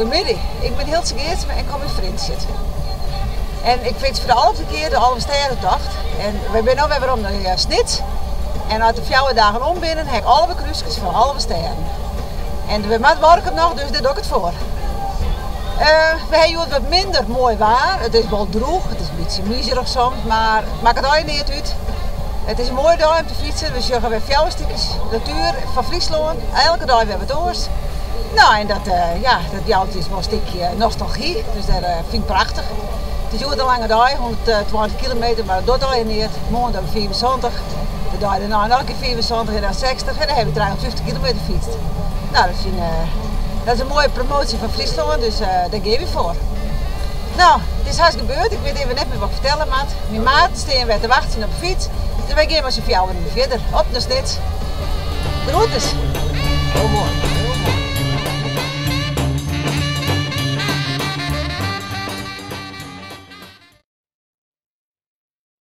Goedemiddag, ik ben Hilse Geertsma en kom in Frinsjet. En ik fiets voor de halve keer de Alve Sterrentocht. En we zijn nu weer om de Snits. En uit de 4 dagen om binnen heb ik alle kruisjes van Alve Sterren. En we moeten werken nog, dus daar doe ik het voor. We hebben wat minder mooi waar. Het is wel droog, het is een beetje miserig soms, maar het maakt het eigenlijk niet uit. Het is een mooie dag om te fietsen. We zeggen weer 4 stukjes natuur van Friesland. Elke dag weer wat anders. Nou, en dat jouwt is wel een stukje nostalgie, dus dat vind ik prachtig. Het is een lange dag, 120 kilometer, maar dat doet al niet. Maandag 74, de dag daarna nog een keer 74 en dan 60 en dan heb je 350 kilometer fietst. Nou, dat is een mooie promotie van Friesland, dus daar geef ik voor. Nou, het is hartstikke gebeurd. Ik weet even net meer wat ik vertellen moet. Mijn maat staan weer te wachten op de fiets, dus wij gaan maar z'n 4 uur verder. Op de Snits. Groetjes. Heel mooi.